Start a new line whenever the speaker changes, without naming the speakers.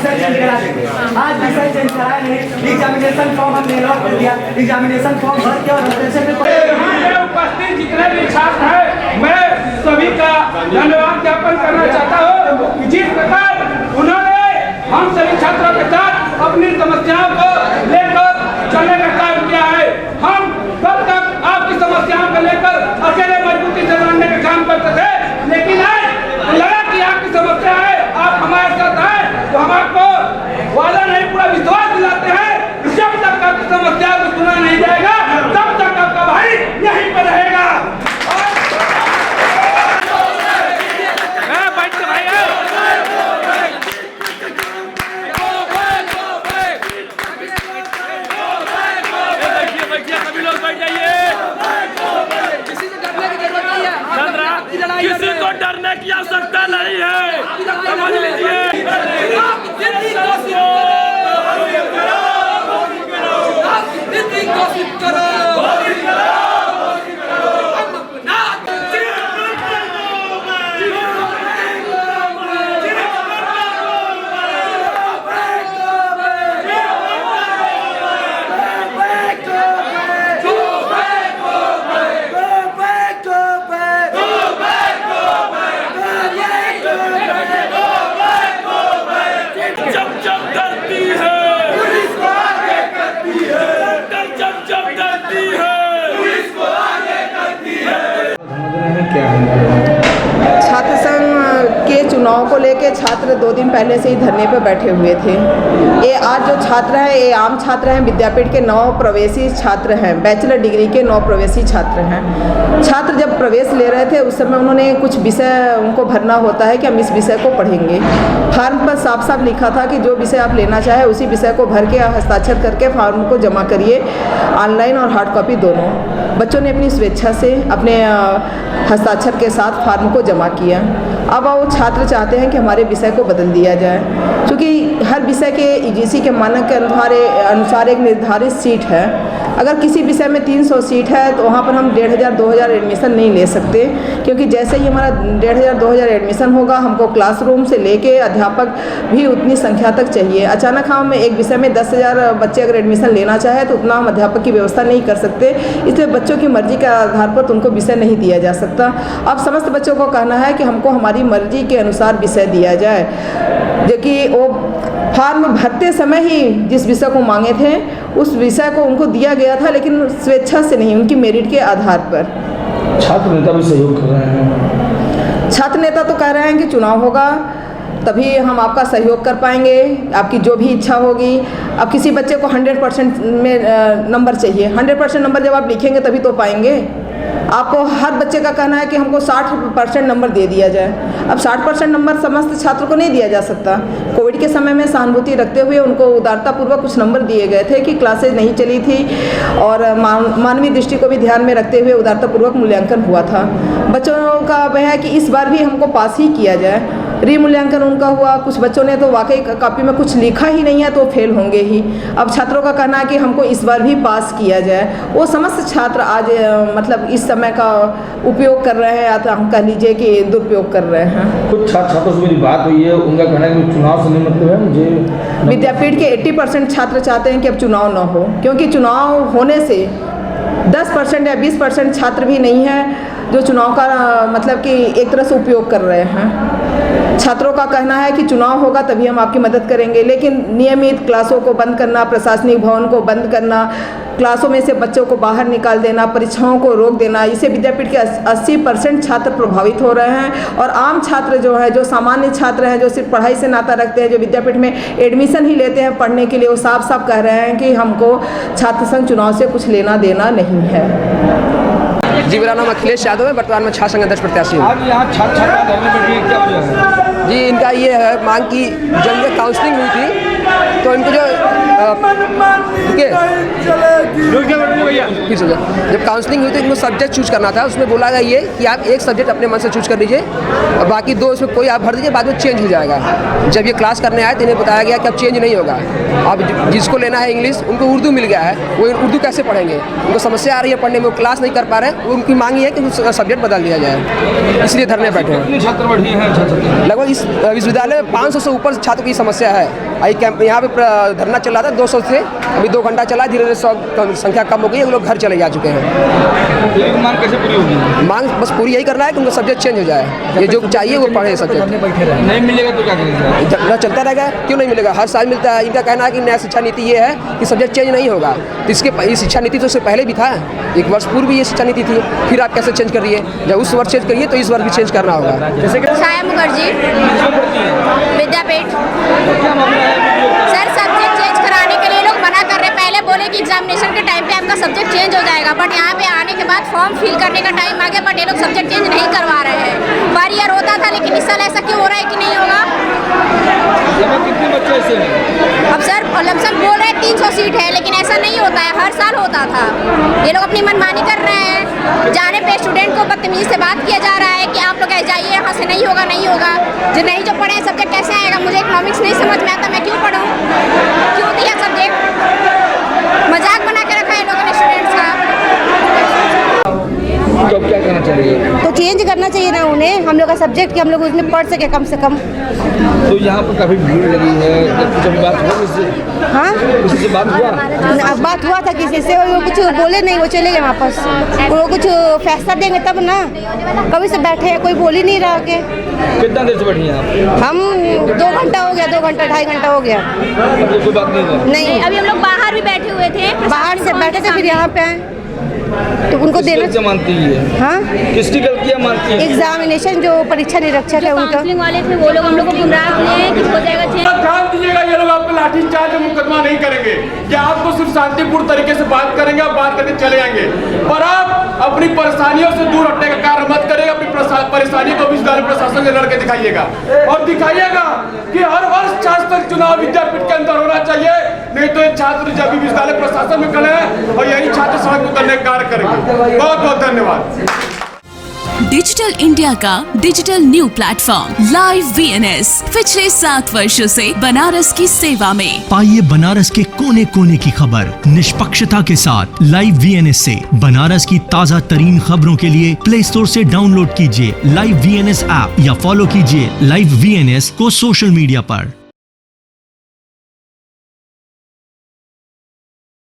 आज विषय चेंज कराया नहीं, एग्जामिनेशन फॉर्म हमने लॉक कर दिया, एग्जामिनेशन फॉर्म भर के और
उपस्थित जितने भी छात्र हैं, मैं सभी का धन्यवाद ज्ञापन करना चाहता हूँ। जिस प्रकार उन्होंने हम सभी छात्रों के साथ अपनी समस्याओं को लेकर चलने का काम किया है। हम कब तक आपकी समस्याओं को लेकर अकेले मजबूती से लड़ने का काम करते थे, लेकिन आज लगा कि आपकी समस्या है, आप हमारे साथ हैं, तो हम आपको वादा नहीं पूरा विश्वास दिलाते हैं। जब तक आपकी समस्या को सुना नहीं जाएगा, तब तक आपका भाई यहीं पर रहेगा।
किसी को डरने की आवश्यकता नहीं है, समझ लीजिए।
छात्र संघ के चुनाव को लेकर छात्र 2 दिन पहले से ही धरने पर बैठे हुए थे। ये आज जो छात्र हैं, ये आम छात्र हैं, विद्यापीठ के 9 प्रवेशी छात्र हैं, बैचलर डिग्री के 9 प्रवेशी छात्र हैं। छात्र जब प्रवेश ले रहे थे उस समय उन्होंने कुछ विषय उनको भरना होता है कि हम इस विषय को पढ़ेंगे। फार्म पर साफ साफ लिखा था कि जो विषय आप लेना चाहे उसी विषय को भर के हस्ताक्षर करके फार्म को जमा करिए, ऑनलाइन और हार्ड कॉपी दोनों। बच्चों ने अपनी स्वेच्छा से अपने हस्ताक्षर के साथ फार्म को जमा किया। अब वो छात्र चाहते हैं कि हमारे विषय को बदल दिया जाए, क्योंकि हर विषय के यूजीसी के मानक के अनुसार एक निर्धारित सीट है। अगर किसी विषय में 300 सीट है तो वहाँ पर हम 1500-2000 एडमिशन नहीं ले सकते, क्योंकि जैसे ही हमारा 1500-2000 एडमिशन होगा, हमको क्लासरूम से लेके अध्यापक भी उतनी संख्या तक चाहिए। अचानक हम एक विषय में 10,000 बच्चे अगर एडमिशन लेना चाहे तो उतना हम अध्यापक की व्यवस्था नहीं कर सकते, इसलिए बच्चों की मर्जी के आधार पर उनको विषय नहीं दिया जा सकता। अब समस्त बच्चों को कहना है कि हमको हमारी मर्जी के अनुसार विषय दिया जाए, जो कि वो फॉर्म भरते समय ही जिस विषय को मांगे थे उस विषय को उनको दिया गया था, लेकिन स्वेच्छा से नहीं, उनकी मेरिट के आधार पर।
छात्र नेता भी सहयोग कर रहे हैं।
छात्र नेता तो कह रहे हैं कि चुनाव होगा तभी हम आपका सहयोग कर पाएंगे, आपकी जो भी इच्छा होगी। अब किसी बच्चे को 100% में नंबर चाहिए, 100% नंबर जब आप लिखेंगे तभी तो पाएंगे। आपको हर बच्चे का कहना है कि हमको 60% नंबर दे दिया जाए। अब 60% नंबर समस्त छात्र को नहीं दिया जा सकता। कोविड के समय में सहानुभूति रखते हुए उनको उदारतापूर्वक कुछ नंबर दिए गए थे कि क्लासेज नहीं चली थी, और मानवीय दृष्टि को भी ध्यान में रखते हुए उदारतापूर्वक मूल्यांकन हुआ था। बच्चों का वह है कि इस बार भी हमको पास ही किया जाए। रीमूल्यांकन उनका हुआ, कुछ बच्चों ने तो वाकई कॉपी में कुछ लिखा ही नहीं है तो फेल होंगे ही। अब छात्रों का कहना है कि हमको इस बार भी पास किया जाए। वो समस्त छात्र आज मतलब इस समय का उपयोग कर रहे हैं, या तो हम कह लीजिए कि दुरुपयोग कर रहे हैं।
कुछ छात्रों से मेरी बात हुई है, उनका कहना है कि चुनाव से नहीं मतलब है मुझे।
विद्यापीठ के 80% छात्र चाहते हैं कि अब चुनाव न हो, क्योंकि चुनाव होने से 10% या 20% छात्र भी नहीं है जो चुनाव का मतलब कि एक तरह से उपयोग कर रहे हैं। छात्रों का कहना है कि चुनाव होगा तभी हम आपकी मदद करेंगे, लेकिन नियमित क्लासों को बंद करना, प्रशासनिक भवन को बंद करना, क्लासों में से बच्चों को बाहर निकाल देना, परीक्षाओं को रोक देना, इससे विद्यापीठ के 80% छात्र प्रभावित हो रहे हैं। और आम छात्र जो है, जो सामान्य छात्र हैं, जो सिर्फ पढ़ाई से नाता रखते हैं, जो विद्यापीठ में एडमिशन ही लेते हैं पढ़ने के लिए, वो साफ साफ कह रहे हैं कि हमको छात्र संघ चुनाव से कुछ लेना देना नहीं है।
जी, मेरा नाम अखिलेश यादव है, वर्तमान में छात्र संघ अध्यक्ष प्रत्याशी हूँ।
आज यहाँ छात्र धरने पर भी क्या वजह है?
जी, इनका ये है मांग की जब ये काउंसलिंग हुई थी तो इनको जो फीस हो जाए। जब काउंसलिंग हुई तो इनको सब्जेक्ट चूज करना था, उसमें बोला गया ये कि आप एक सब्जेक्ट अपने मन से चूज कर लीजिए और बाकी 2 उसमें कोई आप भर दीजिए, बाद में चेंज हो जाएगा। जब ये क्लास करने आए तो इन्हें बताया गया कि अब चेंज नहीं होगा। अब जिसको लेना है इंग्लिश, उनको उर्दू मिल गया है, वो उर्दू कैसे पढ़ेंगे? उनको समस्या आ रही है पढ़ने में, वो क्लास नहीं कर पा रहे हैं। उनकी मांग ये है कि सब्जेक्ट बदल दिया जाए, इसलिए धरने बैठे हैं।
छात्र बढ़ी हैं
लगभग इस विश्वविद्यालय में 500 से ऊपर छात्रों की समस्या है। कैंप यहाँ पे धरना चल रहा था 200 से, अभी 2 घंटा चला, धीरे धीरे 100 संख्या कम हो गई है, लोग घर चले जा चुके हैं।
मांग कैसे पूरी होगी?
मांग बस पूरी यही करना है कि उनका सब्जेक्ट चेंज हो जाए, ये जो चाहिए वो पढ़े सब्जेक्ट।
नहीं मिलेगा तो क्या करेंगे?
चलता रहेगा, क्यों नहीं मिलेगा? हर साल मिलता है। इनका कहना है कि नया शिक्षा नीति ये है कि सब्जेक्ट चेंज नहीं होगा। तो इसके शिक्षा नीति तो उससे पहले भी था, 1 वर्ष पूर्व भी ये शिक्षा नीति थी, फिर आप कैसे चेंज करिए? जब उस वर्ष चेंज करिए तो इस वर्ष भी चेंज करना होगा।
जैसे कि
छाया मुखर्जी, विद्यापीठ। सर सब्जेक्ट चेंज कराने के लिए लोग मना कर रहे हैं। पहले बोले कि एग्जामिनेशन के टाइम पे आपका सब्जेक्ट चेंज हो जाएगा, बट यहाँ पे आने के बाद फॉर्म फिल करने का टाइम आ गया, बट ये लोग सब्जेक्ट चेंज नहीं करवा रहे हैं। पर ईयर होता था, लेकिन इस साल ऐसा क्यों हो रहा है कि नहीं होगा?
कितने बच्चे ऐसे हैं?
अब सर लमसम बोल रहे हैं 300 सीट है, लेकिन ऐसा नहीं होता है, हर साल होता था। ये लोग अपनी मनमानी कर रहे हैं। जाने पे स्टूडेंट को बदतमीजी से बात किया जा रहा है कि आप लोग जाइए यहाँ से, नहीं होगा नहीं होगा। जो पढ़े हैं सब्जेक्ट कैसे आएगा? मुझे इकोनॉमिक्स नहीं समझ में आता, मैं क्यों पढ़ूँ? क्यों दिया सब्जेक्ट? मजाक बना के रखा है लोगों ने स्टूडेंट्स का।
तो अब क्या करना चाहिए?
तो चेंज करना चाहिए ना उन्हें, हम लोग का सब्जेक्ट कि हम लोग उसमें पढ़ सके कम से कम।
तो यहाँ पर काफ़ी भीड़ लगी है, कुछ अभी बात हुआ इससे?
हाँ,
किसी से बात हुआ?
अब बात हुआ था किसी से, और वो कुछ बोले नहीं, वो चले गए वापस। वो कुछ फैसला देंगे तब ना, कभी से बैठे हैं, कोई बोल ही नहीं रहा के।
कितना देर से बैठी हैं आप?
हम 2 घंटा हो गया, 2 घंटा 2.5 घंटा हो गया।
मतलब कोई बात नहीं हुआ?
नहीं,
अभी हम लोग बाहर भी बैठे हुए थे,
बाहर से बैठे थे, फिर यहाँ पे आए तो उनको देना।
गलतियाँ मानती है?
हाँ,
किसकी गलतियाँ मानती है?
एग्जामिनेशन जो परीक्षा निरीक्षक है उनका।
काउंसलिंग वाले थे वो लोग हम लोग को गुमराह किए हैं कि हो जाएगा चेंज।
ध्यान दीजिएगा, ये लोग आप पे लाठी चार्ज मुकदमा नहीं करेंगे, या आपको सिर्फ शांतिपूर्ण तरीके से बात करेंगे, आप बात करके चले जाएंगे। पर आप अपनी परेशानियों से दूर हटने का कार्य मत करिएगा, अपनी परेशानी को विश्वविद्यालय प्रशासन से लड़के दिखाइएगा, और दिखाइएगा कि हर वर्ष छात्र चुनाव विद्यापीठ के अंदर होना चाहिए। नहीं तो ये छात्र जब भी विश्वविद्यालय प्रशासन में खड़े हैं और यही छात्र सड़क को करने का कार्य करेंगे। बहुत बहुत धन्यवाद।
डिजिटल इंडिया का digital new platform live VNS पिछले 7 वर्षों से बनारस की सेवा में।
पाइए बनारस के कोने कोने की खबर निष्पक्षता के साथ लाइव VNS से। बनारस की ताज़ा तरीन खबरों के लिए प्ले स्टोर से डाउनलोड कीजिए लाइव VNS ऐप या फॉलो कीजिए लाइव VNS को सोशल मीडिया पर।